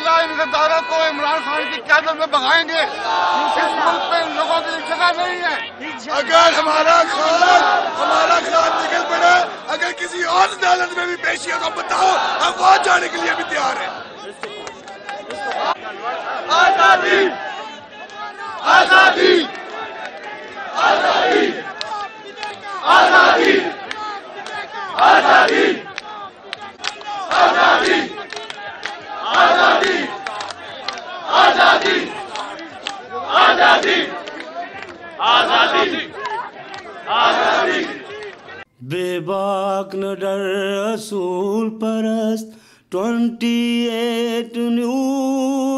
इंशाअल्लाह इन गद्दारों को इमरान खान की क़यादत में भगाएंगे। इस मुल्क में इन लोगों की जगह नहीं है। अगर हमारा खान निकल पड़े, अगर किसी और अदालत में भी पेशी हो तो बताओ, हम वहां जाने के लिए भी तैयार हैं। आजादी, आजादी, आजादी, आजादी, आजादी, आजादी, आजादी, आजादी, आजादी, आजादी, आजादी। बेबाक न डर असूल परस्त 28 न्यूज़।